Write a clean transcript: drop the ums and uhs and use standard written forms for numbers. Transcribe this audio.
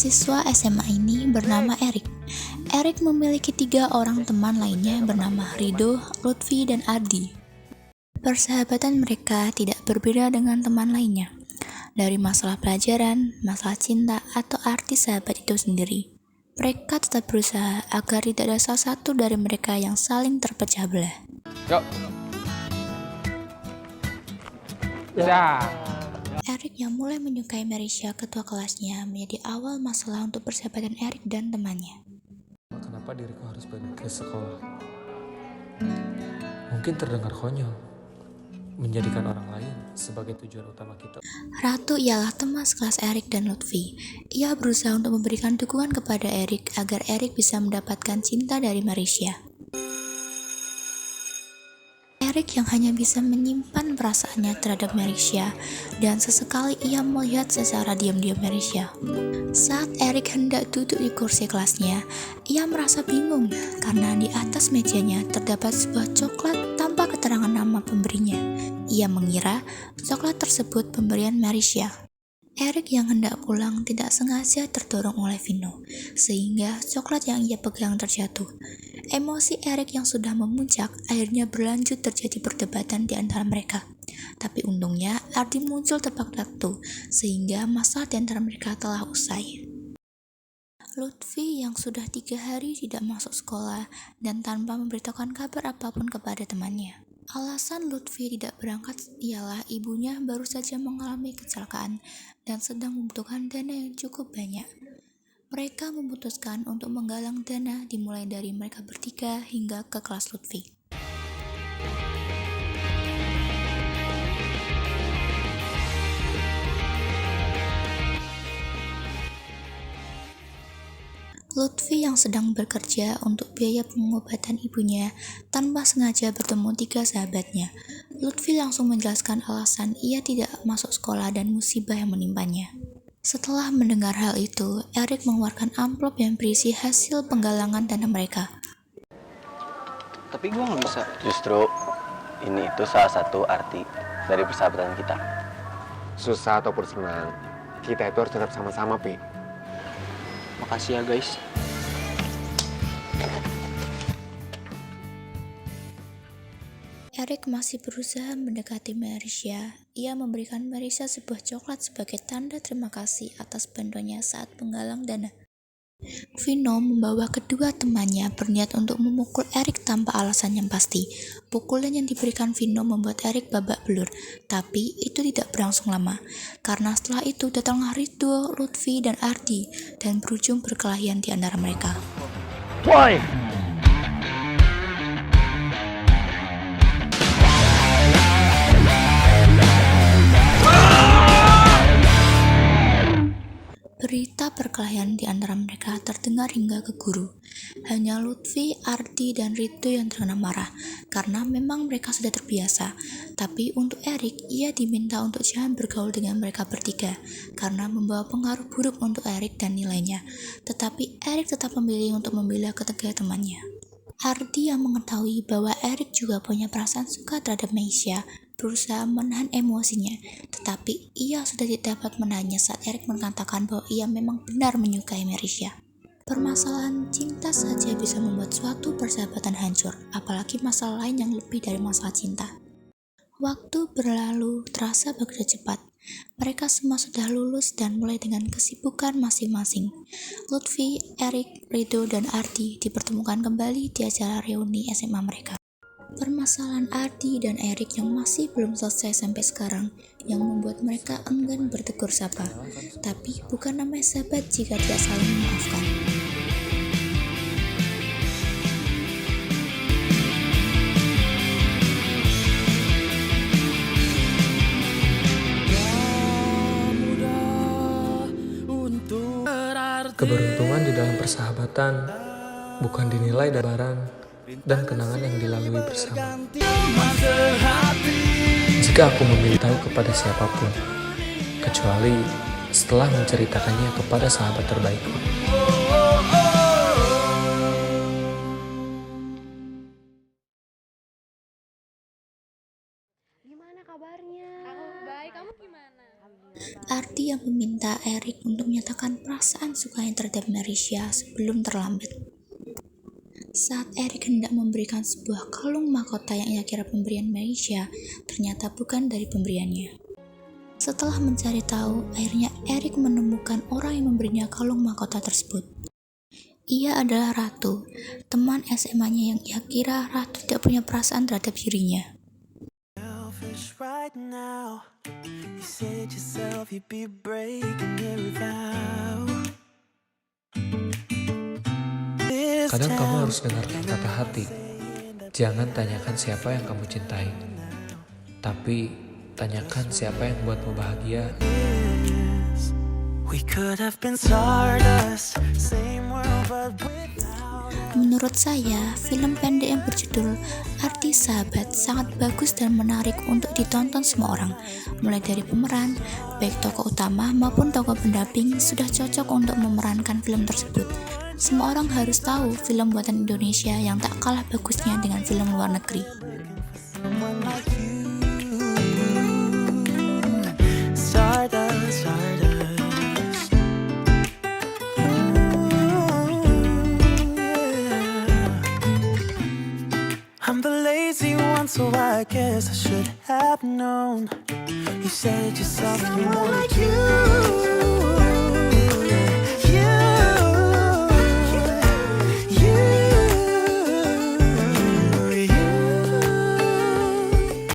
Mahasiswa SMA ini bernama Erik. Erik memiliki 3 orang teman lainnya bernama Rido, Lutfi, dan Ardi. Persahabatan mereka tidak berbeda dengan teman lainnya. Dari masalah pelajaran, masalah cinta, atau arti sahabat itu sendiri. Mereka tetap berusaha agar tidak ada salah satu dari mereka yang saling terpecah belah. Yuk. Ya. Erik yang mulai menyukai Merisha, ketua kelasnya, menjadi awal masalah untuk persahabatan Erik dan temannya. Kenapa diriku harus balik ke sekolah? Mungkin terdengar konyol, menjadikan orang lain sebagai tujuan utama kita. Ratu ialah teman sekelas Erik dan Lutfi. Ia berusaha untuk memberikan dukungan kepada Erik agar Erik bisa mendapatkan cinta dari Merisha. Erik yang hanya bisa menyimpan perasaannya terhadap Merisha, dan sesekali ia melihat secara diam-diam Merisha. Saat Erik hendak duduk di kursi kelasnya, ia merasa bingung karena di atas mejanya terdapat sebuah coklat tanpa keterangan nama pemberinya. Ia mengira coklat tersebut pemberian Merisha. Erik yang hendak pulang tidak sengaja terdorong oleh Vino, sehingga coklat yang ia pegang terjatuh. Emosi Erik yang sudah memuncak akhirnya berlanjut terjadi perdebatan di antara mereka. Tapi untungnya Ardi muncul tepat waktu, sehingga masalah di antara mereka telah usai. Lutfi yang sudah 3 hari tidak masuk sekolah dan tanpa memberitahukan kabar apapun kepada temannya. Alasan Lutfi tidak berangkat ialah ibunya baru saja mengalami kecelakaan dan sedang membutuhkan dana yang cukup banyak. Mereka memutuskan untuk menggalang dana dimulai dari mereka bertiga hingga ke kelas Lutfi. Lutfi yang sedang bekerja untuk biaya pengobatan ibunya tanpa sengaja bertemu 3 sahabatnya. Lutfi langsung menjelaskan alasan ia tidak masuk sekolah dan musibah yang menimpanya. Setelah mendengar hal itu, Erik mengeluarkan amplop yang berisi hasil penggalangan dana mereka. Tapi gue nggak bisa. Justru ini itu salah satu arti dari persahabatan kita. Susah ataupun senang, kita itu harus tetap sama-sama, Pi. Makasih ya guys. Erik masih berusaha mendekati Merisha. Ia memberikan Merisha sebuah coklat sebagai tanda terima kasih atas bantuannya saat penggalang dana. Vino membawa kedua temannya berniat untuk memukul Erik tanpa alasan yang pasti. Pukulan yang diberikan Vino membuat Erik babak belur, tapi itu tidak berlangsung lama. Karena setelah itu datanglah Rido, Lutfi, dan Ardi, dan berujung perkelahian di antara mereka. Woi! Berita perkelahian di antara mereka terdengar hingga ke guru. Hanya Lutfi, Ardi, dan Rido yang terkena marah, karena memang mereka sudah terbiasa. Tapi untuk Erik, ia diminta untuk jangan bergaul dengan mereka bertiga, karena membawa pengaruh buruk untuk Erik dan nilainya. Tetapi Erik tetap memilih untuk membela ketiga temannya. Ardi yang mengetahui bahwa Erik juga punya perasaan suka terhadap Meisha, berusaha menahan emosinya, tetapi ia sudah tidak dapat menahannya saat Erik mengatakan bahwa ia memang benar menyukai Merisha. Permasalahan cinta saja bisa membuat suatu persahabatan hancur, apalagi masalah lain yang lebih dari masalah cinta. Waktu berlalu terasa begitu cepat. Mereka semua sudah lulus dan mulai dengan kesibukan masing-masing. Lutfi, Erik, Rido, dan Ardi dipertemukan kembali di acara reuni SMA mereka. Permasalahan Ardi dan Erik yang masih belum selesai sampai sekarang yang membuat mereka enggan bertegur sapa. Tapi bukan namanya sahabat jika tidak saling memaafkan. Keberuntungan di dalam persahabatan bukan dinilai dari barang dan kenangan yang dilalui bersama. Jika aku memberitahu kepada siapapun, kecuali setelah menceritakannya kepada sahabat terbaikku. Gimana kabarnya? Aku baik, kamu gimana? Arti yang meminta Eric untuk menyatakan perasaan sukanya terhadap Marisha sebelum terlambat. Saat Eric hendak memberikan sebuah kalung mahkota yang ia kira pemberian Marisha, ternyata bukan dari pemberiannya. Setelah mencari tahu, akhirnya Eric menemukan orang yang memberinya kalung mahkota tersebut. Ia adalah Ratu, teman SMA-nya yang ia kira Ratu tidak punya perasaan terhadap dirinya. Kadang kamu harus dengarkan kata hati. Jangan tanyakan siapa yang kamu cintai, tapi tanyakan siapa yang membuatmu bahagia. Menurut saya, film pendek yang berjudul Arti Sahabat sangat bagus dan menarik untuk ditonton semua orang. Mulai dari pemeran, baik tokoh utama maupun tokoh pendamping sudah cocok untuk memerankan film tersebut. Semua orang harus tahu film buatan Indonesia yang tak kalah bagusnya dengan film luar negeri. I'm the lazy one, so I guess I should have known. You said yourself you wanted you.